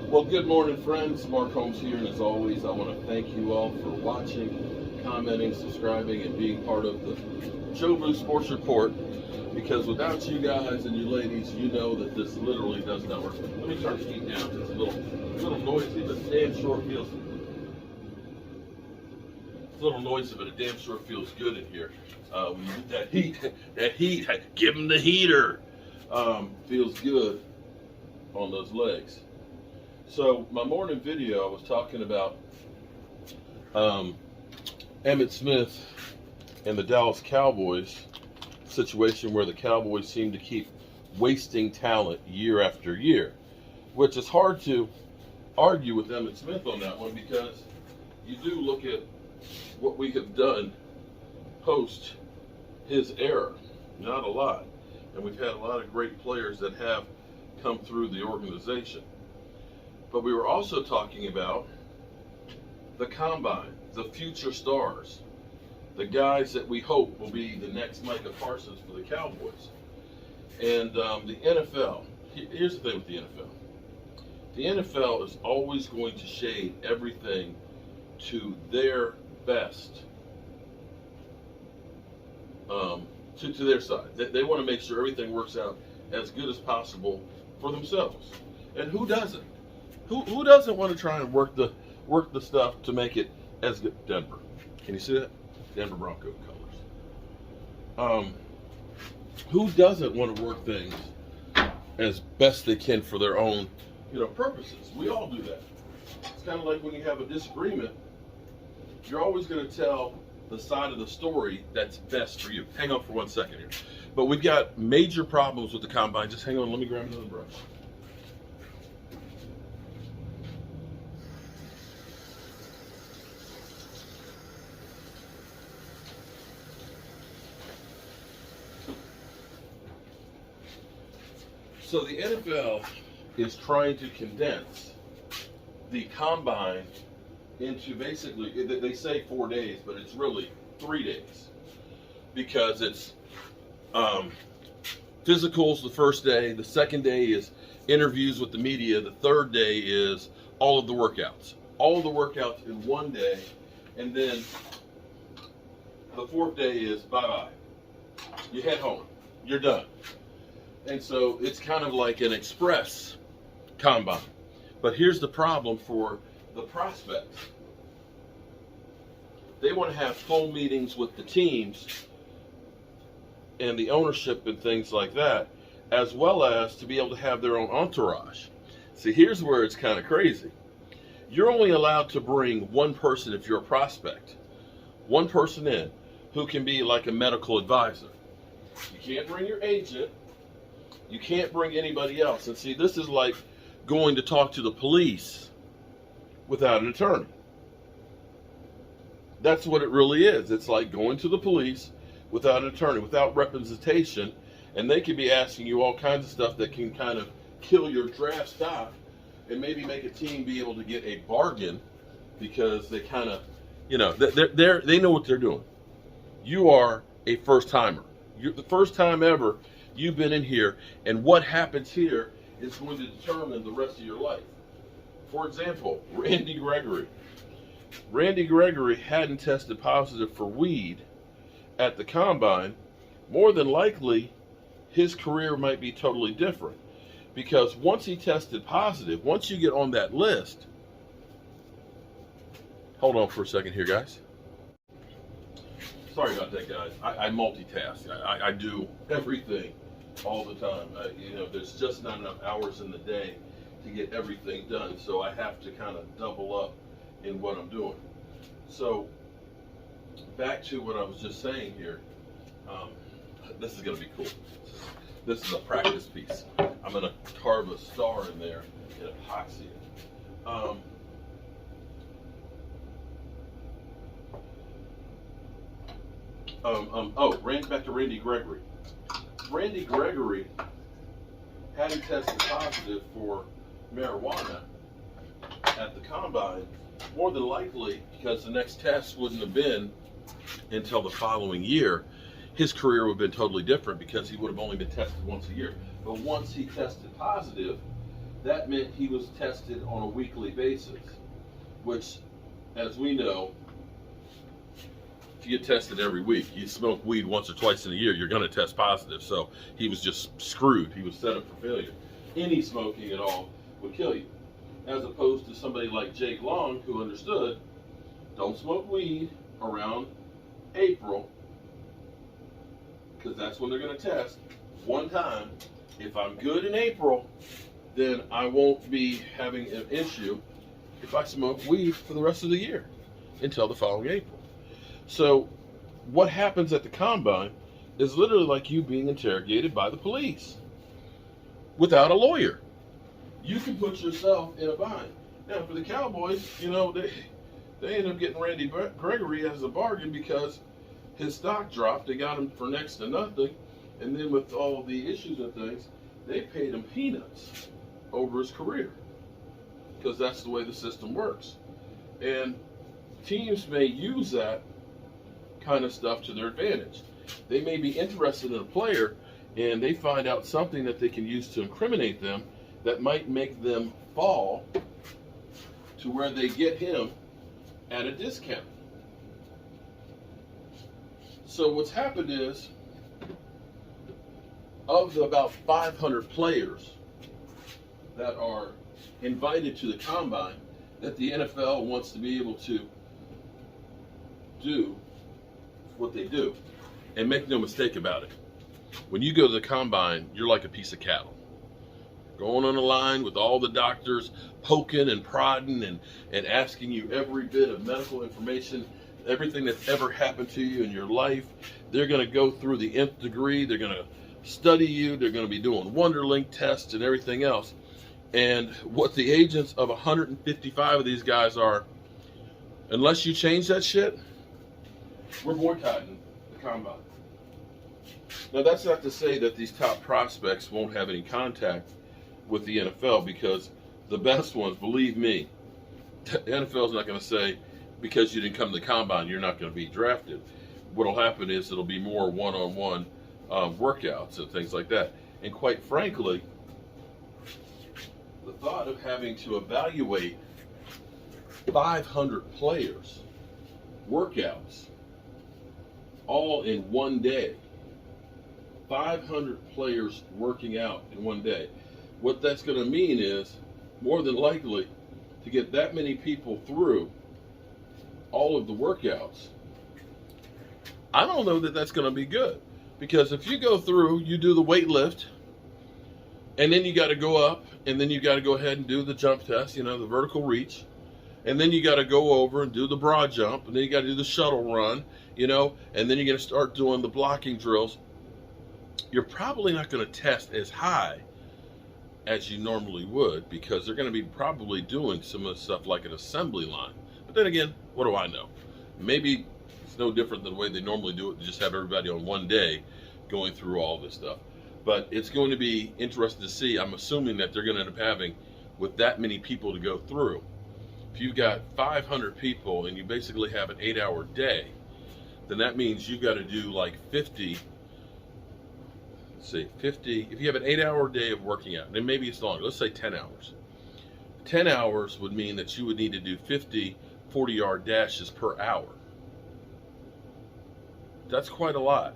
Well, good morning, friends. Mark Holmes here, and as always, I want to thank you all for watching, commenting, subscribing, and being part of the Jobu Sports Report. Because without you guys and you ladies, you know that this literally does not work. Let me turn the heat down. It's a little noisy, but damn sure feels. It's a little noisy, but it damn sure feels good in here. When you get that heat, give them the heater. Feels good on those legs. So my morning video, I was talking about Emmitt Smith and the Dallas Cowboys situation where the Cowboys seem to keep wasting talent year after year, which is hard to argue with Emmitt Smith on that one, because you do look at what we have done post his era, not a lot, and we've had a lot of great players that have come through the organization. But we were also talking about the combine, the future stars, the guys that we hope will be the next Micah Parsons for the Cowboys. And the NFL, here's the thing with the NFL. The NFL is always going to shade everything to their best, to their side. They want to make sure everything works out as good as possible for themselves. And who doesn't? Who doesn't want to try and work the stuff to make it as good? Denver. Can you see that? Denver Bronco colors. Who doesn't want to work things as best they can for their own, purposes? We all do that. It's kind of like when you have a disagreement, you're always going to tell the side of the story that's best for you. Hang on for 1 second here. But we've got major problems with the combine. Just hang on, let me grab another brush. So the NFL is trying to condense the combine into basically, they say 4 days, but it's really 3 days, because it's physicals the first day, the second day is interviews with the media, the third day is all of the workouts in 1 day, and then the fourth day is bye-bye. You head home, you're done. And so it's kind of like an express combine. But here's the problem for the prospects. They want to have full meetings with the teams and the ownership and things like that, as well as to be able to have their own entourage. See, here's where it's kind of crazy. You're only allowed to bring one person if you're a prospect. One person in who can be like a medical advisor. You can't bring your agent. You can't bring anybody else. And see, this is like going to talk to the police without an attorney. That's what it really is. It's like going to the police without an attorney, without representation, and they could be asking you all kinds of stuff that can kind of kill your draft stock and maybe make a team be able to get a bargain, because they kind of, they know what they're doing. You are a first-timer. You're the first time ever you've been in here, and what happens here is going to determine the rest of your life. For example, Randy Gregory. Randy Gregory hadn't tested positive for weed at the combine. More than likely, his career might be totally different, because once he tested positive, once you get on that list, hold on for a second here, guys. Sorry about that, guys. I multitask. I do everything all the time. There's just not enough hours in the day to get everything done, so I have to kind of double up in what I'm doing. So back to what I was just saying here. This is going to be cool. This is a practice piece. I'm going to carve a star in there and epoxy it. Back to Randy Gregory. Randy Gregory hadn't tested positive for marijuana at the combine, more than likely because the next test wouldn't have been until the following year. his career would have been totally different because he would have only been tested once a year. But once he tested positive, that meant he was tested on a weekly basis, which, as we know, if you get tested every week, you smoke weed once or twice in a year, you're going to test positive. So he was just screwed. He was set up for failure. Any smoking at all would kill you. As opposed to somebody like Jake Long, who understood, don't smoke weed around April, because that's when they're going to test one time. If I'm good in April, then I won't be having an issue if I smoke weed for the rest of the year until the following April. So what happens at the combine is literally like you being interrogated by the police without a lawyer. You can put yourself in a bind. Now, for the Cowboys, you know, they ended up getting Randy Gregory as a bargain because his stock dropped. They got him for next to nothing. And then with all the issues and things, they paid him peanuts over his career because that's the way the system works. And teams may use that kind of stuff to their advantage. They may be interested in a player and they find out something that they can use to incriminate them that might make them fall to where they get him at a discount. So what's happened is, of the about 500 players that are invited to the combine that the NFL wants to be able to do what they do, and make no mistake about it, when you go to the combine, you're like a piece of cattle. Going on a line with all the doctors poking and prodding and asking you every bit of medical information, everything that's ever happened to you in your life. They're going to go through the nth degree. They're going to study you. They're going to be doing Wonderlink tests and everything else. And what the agents of 155 of these guys are, unless you change that shit, we're boycotting the combine. Now, that's not to say that these top prospects won't have any contact with the NFL, because the best ones, believe me, the NFL's not going to say, because you didn't come to the combine, you're not going to be drafted. What'll happen is it'll be more one-on-one workouts and things like that. And quite frankly, the thought of having to evaluate 500 players' workouts all in one day, 500 players working out in one day, what that's going to mean is, more than likely, to get that many people through all of the workouts, I don't know that that's going to be good. Because if you go through, you do the weight lift, and then you got to go up, and then you got to go ahead and do the jump test, you know, the vertical reach, and then you got to go over and do the broad jump, and then you got to do the shuttle run, you know, and then you're going to start doing the blocking drills. You're probably not going to test as high as you normally would, because they're going to be probably doing some of the stuff like an assembly line. But then again, what do I know? Maybe it's no different than the way they normally do it, just have everybody on one day going through all this stuff. But it's going to be interesting to see. I'm assuming that they're going to end up having, with that many people to go through, if you've got 500 people and you basically have an 8-hour day, then that means you've got to do like 50, if you have an 8-hour day of working out, and maybe it's longer, let's say 10 hours. 10 hours would mean that you would need to do 50 40-yard dashes per hour. That's quite a lot.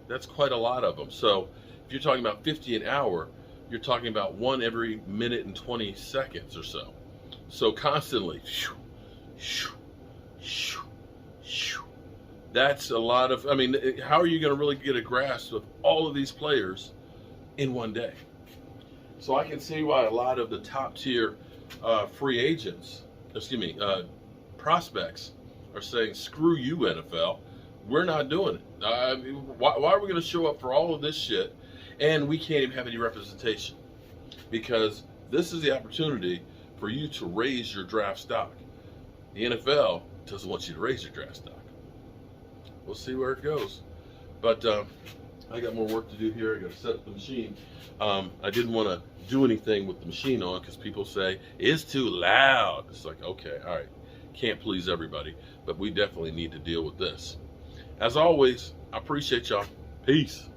That's quite a lot of them. So if you're talking about 50 an hour, you're talking about one every minute and 20 seconds or so. So constantly, shoo, shoo, shoo, shoo. That's a lot of, I mean, how are you going to really get a grasp of all of these players in one day? So I can see why a lot of the top tier free agents, prospects are saying, screw you, NFL. We're not doing it. Why are we going to show up for all of this shit and we can't even have any representation? Because this is the opportunity for you to raise your draft stock. The NFL doesn't want you to raise your draft stock. We'll see where it goes. But I got more work to do here. I got to set up the machine. I didn't want to do anything with the machine on because people say, it's too loud. It's like, okay, all right. Can't please everybody, but we definitely need to deal with this. As always, I appreciate y'all. Peace.